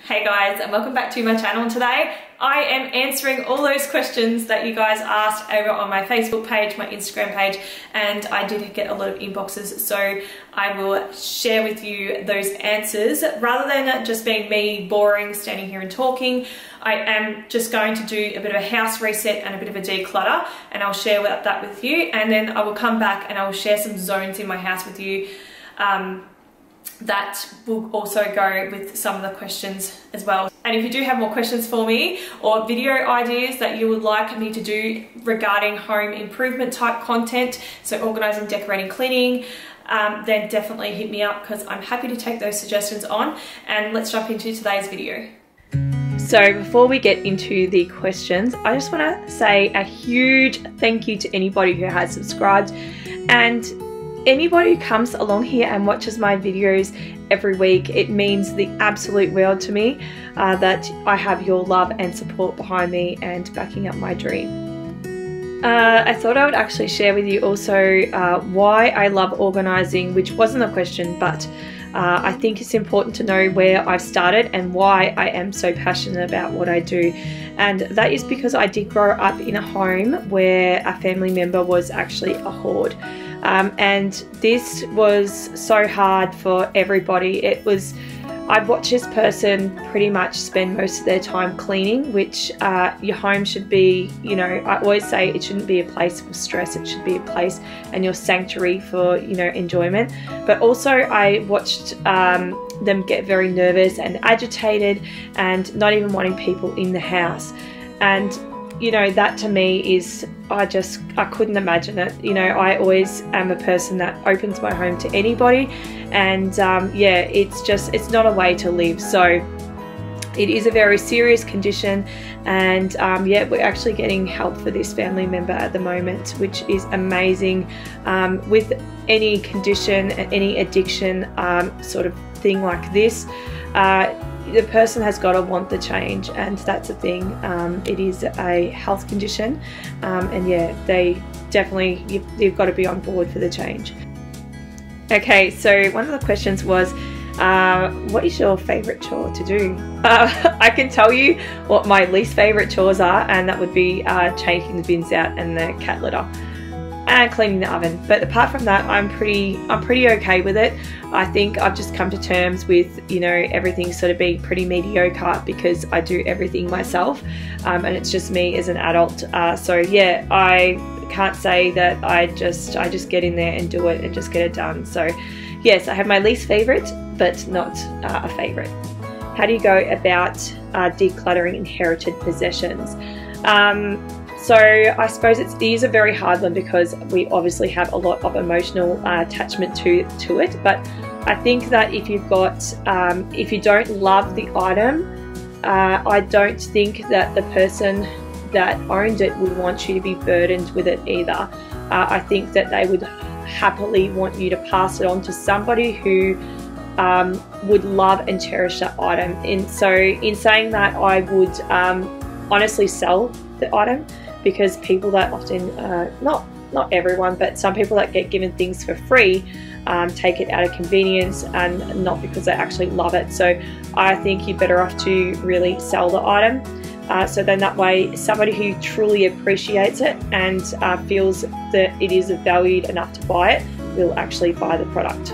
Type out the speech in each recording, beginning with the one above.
Hey guys, and welcome back to my channel. Today I am answering all those questions that you guys asked over on my Facebook page, my Instagram page, and I did get a lot of inboxes, so I will share with you those answers. Rather than just being me boring standing here and talking, I am just going to do a bit of a house reset and a bit of a declutter, and I'll share that with you, and then I will come back and I will share some zones in my house with you that will also go with some of the questions as well. And if you do have more questions for me or video ideas that you would like me to do regarding home improvement type content, so organising, decorating, cleaning, then definitely hit me up because I'm happy to take those suggestions on. And let's jump into today's video. So before we get into the questions, I just want to say a huge thank you to anybody who has subscribed, and anybody who comes along here and watches my videos every week. It means the absolute world to me that I have your love and support behind me and backing up my dream. I thought I would actually share with you also why I love organising, which wasn't a question, but I think it's important to know where I've started and why I am so passionate about what I do. And that is because I did grow up in a home where a family member was actually a hoard. And this was so hard for everybody. I'd watch this person pretty much spend most of their time cleaning, which your home should be, you know, I always say it shouldn't be a place for stress, it should be a place and your sanctuary for, you know, enjoyment. But also I watched them get very nervous and agitated and not even wanting people in the house. And you know, that to me is, I couldn't imagine it. You know, I always am a person that opens my home to anybody, and yeah, it's not a way to live. So it is a very serious condition, and yeah, we're actually getting help for this family member at the moment, which is amazing. With any condition, any addiction sort of thing like this, the person has got to want the change, and that's the thing. It is a health condition, and yeah, they definitely, you've got to be on board for the change. Okay, so one of the questions was, what is your favourite chore to do? I can tell you what my least favourite chores are, and that would be taking the bins out and the cat litter and cleaning the oven. But apart from that, I'm pretty okay with it. I think I've just come to terms with, you know, everything sort of being pretty mediocre because I do everything myself, and it's just me as an adult. So yeah, I can't say that I just get in there and do it and just get it done. So yes, I have my least favorite, but not a favorite. How do you go about decluttering inherited possessions? So I suppose it is a very hard one because we obviously have a lot of emotional attachment to it. But I think that if you've got, if you don't love the item, I don't think that the person that owned it would want you to be burdened with it either. I think that they would happily want you to pass it on to somebody who would love and cherish that item. And so in saying that, I would honestly sell the item, because people that often, not everyone, but some people that get given things for free take it out of convenience and not because they actually love it. So I think you're better off to really sell the item. So then that way, somebody who truly appreciates it and feels that it is valued enough to buy it will actually buy the product.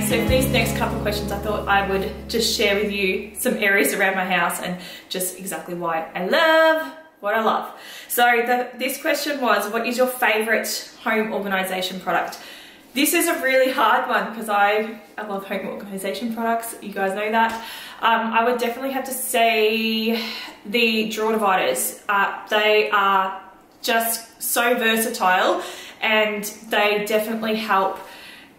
So for these next couple of questions, I thought I would just share with you some areas around my house and just exactly why I love what I love. So this question was, what is your favorite home organization product? This is a really hard one because I love home organization products. You guys know that. I would definitely have to say the drawer dividers. They are just so versatile, and they definitely help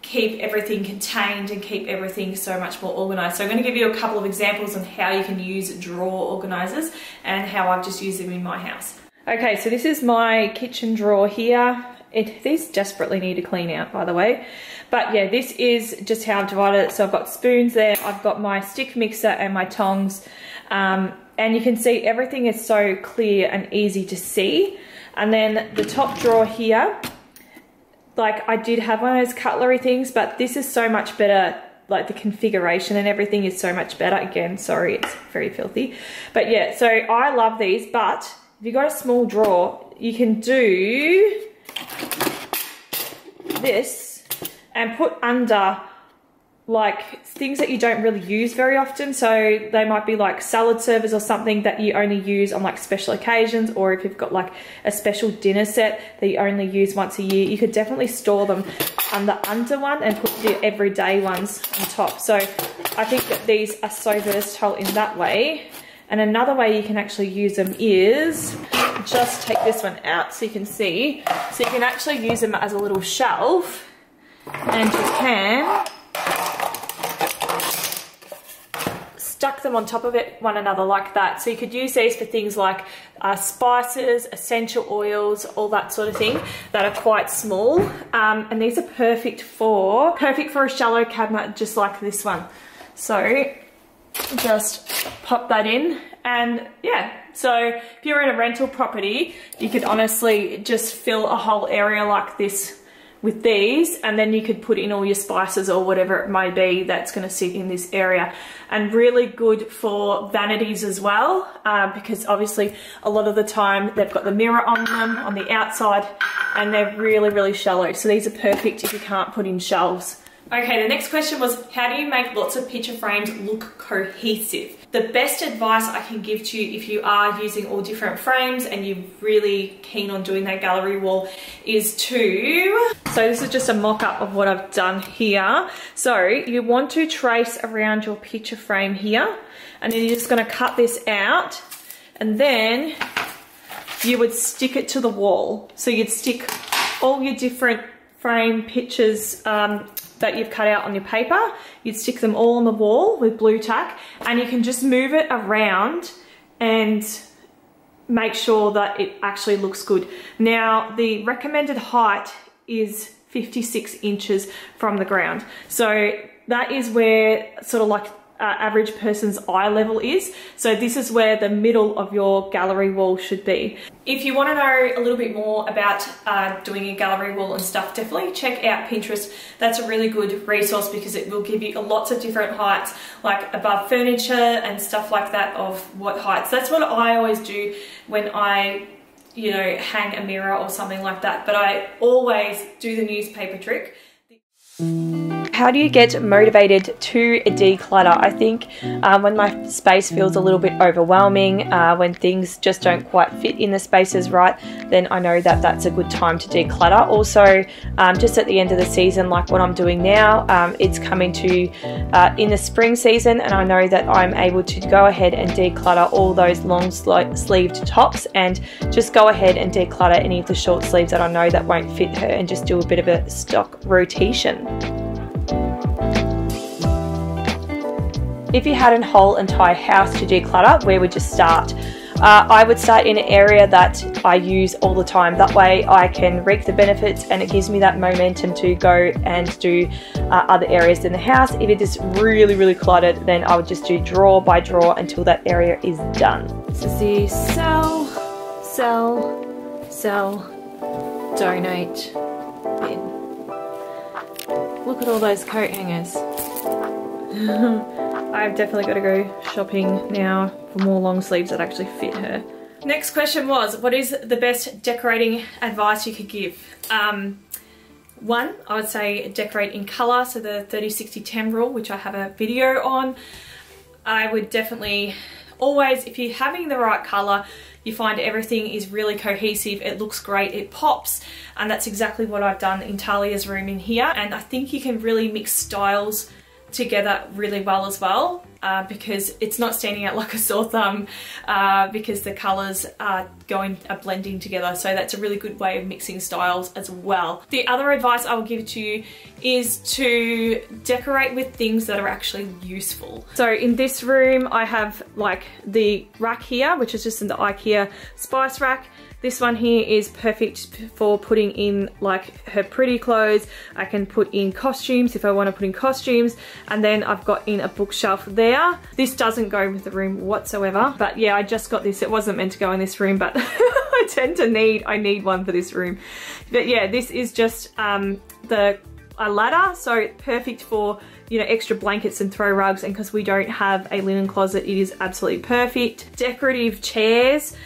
keep everything contained and keep everything so much more organized. So I'm going to give you a couple of examples on how you can use drawer organizers and how I've just used them in my house. Okay, so this is my kitchen drawer here. These desperately need to clean out, by the way. But yeah, this is just how I've divided it. So I've got spoons there, I've got my stick mixer and my tongs. And you can see everything is so clear and easy to see. And then the top drawer here, like I did have one of those cutlery things, but this is so much better. Like the configuration and everything is so much better. Again, sorry, it's very filthy. But yeah, so I love these, but if you've got a small drawer, you can do this and put under like things that you don't really use very often. So they might be like salad servers or something that you only use on like special occasions, or if you've got like a special dinner set that you only use once a year, you could definitely store them under one and put the everyday ones on top. So I think that these are so versatile in that way. And another way you can actually use them is just take this one out so you can see. So you can actually use them as a little shelf, and you can stuck them on top of it one another like that. So you could use these for things like spices, essential oils, all that sort of thing that are quite small. And these are perfect for a shallow cabinet just like this one. So just pop that in, and yeah, so if you're in a rental property, you could honestly just fill a whole area like this with these, and then you could put in all your spices or whatever it may be that's going to sit in this area. And really good for vanities as well, because obviously a lot of the time they've got the mirror on them on the outside, and they're really shallow. So these are perfect if you can't put in shelves. Okay, the next question was, how do you make lots of picture frames look cohesive? The best advice I can give to you if you are using all different frames and you're really keen on doing that gallery wall is to... So this is just a mock-up of what I've done here. So you want to trace around your picture frame here, and then you're just going to cut this out, and then you would stick it to the wall. So you'd stick all your different frame pictures that you've cut out on your paper, you'd stick them all on the wall with blue tack, and you can just move it around and make sure that it actually looks good. Now, the recommended height is 56 inches from the ground. So that is where sort of like average person's eye level is. So this is where the middle of your gallery wall should be. If you want to know a little bit more about doing a gallery wall and stuff, definitely check out Pinterest. That's a really good resource because it will give you lots of different heights, like above furniture and stuff like that, of what heights. That's what I always do when I, you know, hang a mirror or something like that. But I always do the newspaper trick. How do you get motivated to declutter? I think when my space feels a little bit overwhelming, when things just don't quite fit in the spaces right, then I know that that's a good time to declutter. Also, just at the end of the season, like what I'm doing now, it's coming to in the spring season, and I know that I'm able to go ahead and declutter all those long sleeved tops and just go ahead and declutter any of the short sleeves that I know that won't fit her, and just do a bit of a stock rotation. If you had a whole entire house to declutter, where would you start? I would start in an area that I use all the time. That way I can reap the benefits, and it gives me that momentum to go and do other areas in the house. If it is really cluttered, then I would just do drawer by drawer until that area is done. This is the sell, donate bin. Look at all those coat hangers. I've definitely got to go shopping now for more long sleeves that actually fit her. Next question was, what is the best decorating advice you could give? One, I would say decorate in colour, so the 30-60-10 rule, which I have a video on. I would definitely always, if you're having the right colour, you find everything is really cohesive, it looks great, it pops, and that's exactly what I've done in Talia's room in here. And I think you can really mix styles together really well as well, because it's not standing out like a sore thumb, because the colours are blending together. So that's a really good way of mixing styles as well. The other advice I will give to you is to decorate with things that are actually useful. So in this room I have like the rack here, which is just in the IKEA spice rack. This one here is perfect for putting in like her pretty clothes. I can put in costumes if I want to put in costumes. And then I've got in a bookshelf there. This doesn't go with the room whatsoever. But yeah, I just got this. It wasn't meant to go in this room, but I need one for this room. But yeah, this is just a ladder, so perfect for, you know, extra blankets and throw rugs, and because we don't have a linen closet, it is absolutely perfect. Decorative chairs.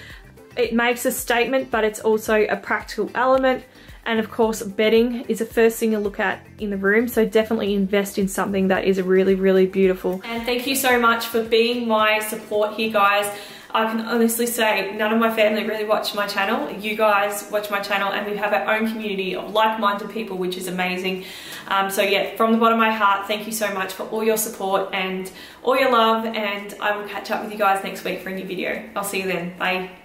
It makes a statement, but it's also a practical element. And of course, bedding is the first thing you look at in the room. So definitely invest in something that is really, really beautiful. And thank you so much for being my support here, guys. I can honestly say none of my family really watch my channel. You guys watch my channel, and we have our own community of like-minded people, which is amazing. So yeah, from the bottom of my heart, thank you so much for all your support and all your love, and I will catch up with you guys next week for a new video. I'll see you then. Bye.